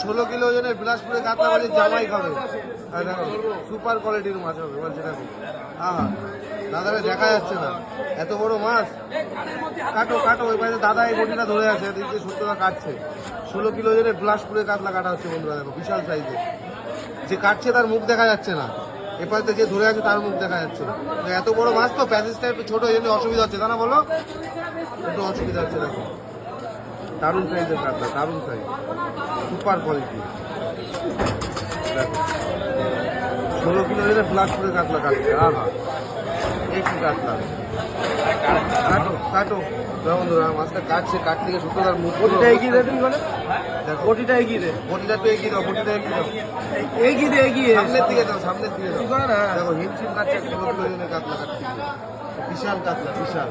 16 kilo ওজনের বিলাসপুরে কাতলা মাছের জামাই খাবে। আর দেখো সুপার কোয়ালিটির মাছ হবে বলছে দেখো। হ্যাঁ দাদারে দেখা যাচ্ছে না, এত বড় মাছ। কাটো কাটো, ওই পাশে দাদা এই বটিটা ধরে আছে, এদিকে সত্যতা কাটছে। 16 কিলো ওজনের বিলাসপুরে কাতলা কাটা হচ্ছে বন্ধুরা, দেখো বিশাল সাইজের। যে কাটছে তার মুখ দেখা যাচ্ছে না, এপাশে যে ধরে আছে তার মুখ দেখা যাচ্ছে। এত বড় মাছ তো প্যাসেজটা একটু ছোট, এই জন্য অসুবিধা হচ্ছে, তা না বলো? একটু অসুবিধা হচ্ছে। দেখো দারুণ সাইজের কাতলা, দারুণ সাইজ, সুপার কোয়ালিটি। দেখো 16 কিলো ওজনের বিলাসপুরে কাতলা কাটছে। আহা এই কি কাতলা, কাটো কাটো বন্ধুরা, মাছটা কাটছে, কাটতে গিয়ে সত্যি তার মুখ এগিয়ে দেয়। তুমি বলে বটিটা এগিয়ে দে, বটিটা তো এগিয়ে দাও, বটিটা এগিয়ে দাও, এগিয়ে দে, এগিয়ে সামনের দিকে দাও, সামনের দিকে দাও। দেখো হিমশিম কাটছে, 16 কিলো ওজনের কাতলা কাটছে, বিশাল কাতলা বিশাল।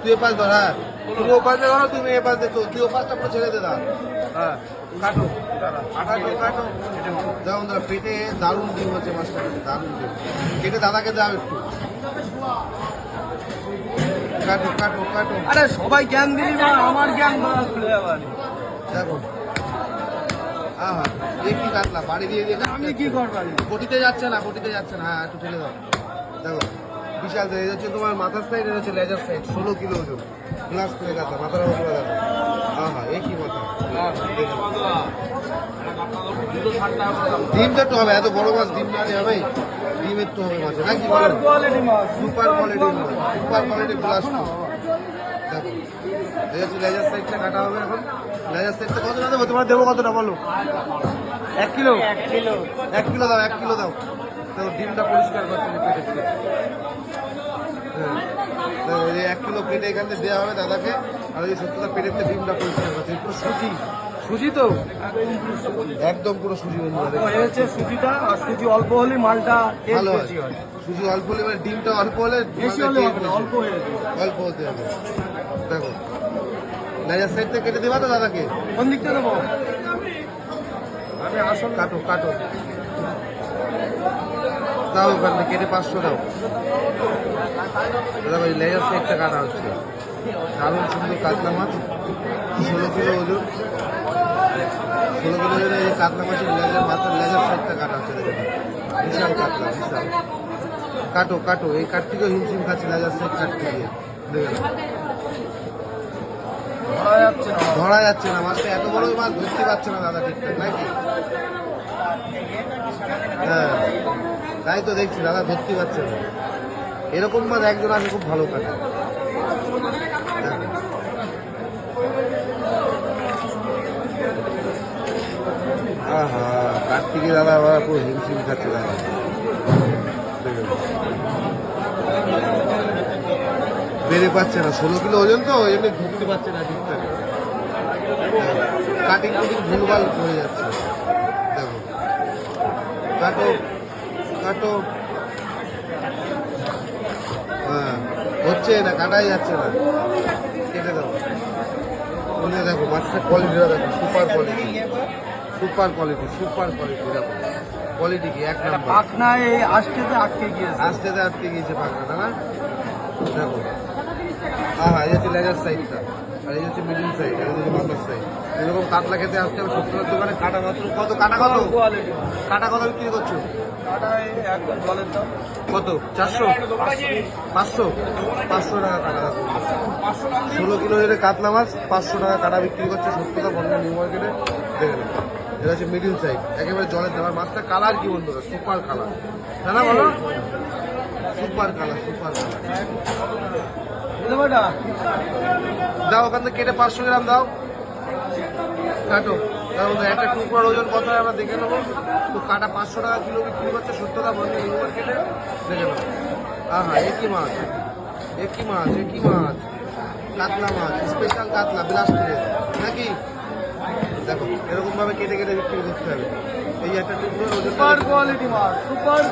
তুই এপাশ ধর, হ্যাঁ তুমি ও পাশে ধরো, তুমি এ পাশ দেখো, তুই ও পাশটা পুরো ছেড়ে দে দাও। হ্যাঁ কাটো কাটো কাটো। দেখো বন্ধুরা পেটে দারুণ ডিম হচ্ছে মাছটা, পেটে দারুণ ডিম। কেটে দাদাকে দাও একটু, কাটো কাটো কাটো। আরে সবাই জ্ঞান দিলি বা আমার জ্ঞান দেখো আহা এই কি কাতলা, বাড়ি দিয়ে দিয়ে আমি কি করবো? বটিতে যাচ্ছে না, বটিতে যাচ্ছে না। হ্যাঁ একটু ঠেলে দাও। দেখো বিশাল, এই হচ্ছে তোমার মাথার সাইড, এটা হচ্ছে লেজার সাইড। 16 কিলো ওজন গ্লাস করে কাতলা, মাথার উপরে দেখো। আহা এই কি মাথা, ডিম তো একটু হবে, এত বড় মাছ ডিম না হবে, ডিম একটু হবে মাছে নাকি? সুপার কোয়ালিটির মাছ, সুপার কোয়ালিটি গ্লাস। দেখো এই হচ্ছে লেজার সাইডটা কাটা হবে এখন। লেজার সাইডটা কত না দেবো তোমার, দেবো কতটা বলো? 1 কিলো, 1 কিলো, 1 কিলো দাও, 1 কিলো দাও। দেখো ডিমটা পরিষ্কার করছে পেটে থেকে। হ্যাঁ দেখো এই 1 কিলো পেটে এখান থেকে দেওয়া হবে দাদাকে, আর ওই সত্যতা পেটের থেকে ডিমটা পরিষ্কার করছে। একটু সুজি, সুজি তো একদম পুরো সুজি বন্ধুরা, হয়েছে সুজিটা। আর সুজি অল্প হলে মালটা ভালো হয়। সুজি অল্প হলে মানে ডিমটা অল্প হলে, বেশি হলে অল্প হয়ে যাবে, অল্প হতে হবে। দেখো লেজার সাইড থেকে কেটে দেবা তো দাদাকে? কোন দিকটা দেবো? আমি আসল কাটো কাটো দাও, ওখানে কেটে 500 দাও দাদা ভাই। লেজার সাইডটা কাটা হচ্ছে, দারুণ সুন্দর কাতলা মাছ, 16 কিলো ওজন। 16 কিলো ওজনের এই কাতলা মাছের লেজার, মাথার লেজার সাইডটা কাটা হচ্ছে। দেখো বিশাল কাতলা, বিশাল। কাটো কাটো, এই কাঠ থেকেও হিমশিম খাচ্ছে লেজার সাইড কাটতে গিয়ে। দেখে ধরা যাচ্ছে না মাছটা, এত বড় মাছ ধরতে পারছে না দাদা ঠিকঠাক নাকি? হ্যাঁ তাই তো দেখছি দাদা ধরতে পারছে না। এরকম মাছ একজন আছে খুব ভালো কাটে। আহা কার্তিকে দাদা আবার পুরো হিমশিম খাচ্ছে দাদা। বেড়ে পাচ্ছে না, 16 কিলো ওজন তো, ওই জন্য ধরতে পারছে না ঠিকঠাক। কাটিং কুটিং ভুলভাল হয়ে যাচ্ছে। দেখো কাটো কাটো, হ্যাঁ হচ্ছে না, কাটাই যাচ্ছে না, কেটে দাও। দেখো মাছটার কোয়ালিটিটা দেখো, super quality, super quality, super quality. দেখো কোয়ালিটি কি এক নাম্বার। পাখনা এই আস্তেতে আটকে গিয়েছে, আস্তেতে আটকে গিয়েছে পাখনাটা না? দেখো হ্যাঁ এই হচ্ছে লেজার সাইডটা, আর এই হচ্ছে মিডিল সাইড, আর এই হচ্ছে মাথার সাইড। এরকম কাতলা খেতে আসতে হবে সত্তর দোকানে। কাটা মাত্র কত? কাটা কত? কাটা কত বিক্রি করছো? কত? 400, 500, 500 টাকা কাটা। 16 কিলো ওজনের কাতলা মাছ 500 টাকা কাটা বিক্রি করছে সত্যতা বন্ধ নিউ মার্কেটে। দেখে নেন এটা হচ্ছে মিডিল সাইড, একেবারে জলের দেওয়ার মাছটা। কালার কি বন্ধুরা, সুপার কালার, তাই না বলো? Super colour, super colour. দাও ওখান থেকে কেটে 500 গ্রাম দাও, কাটো। একটা টুকরার ওজন কত হয় আমরা দেখে নেবো। তো কাটা 500 টাকা কিলো বিক্রি করছে সত্যতা বন্ধ নিউ মার্কেটে। দেখে নেবো। আহা একই মাছ, একই মাছ, একই মাছ, কাতলা মাছ, স্পেশাল কাতলা বিলাসপুরে নাকি? দেখো এরকম ভাবে কেটে কেটে বিক্রি করতে হবে। এই একটা টুকরোর ওজন, সুপার কোয়ালিটি মাছ, সুপার।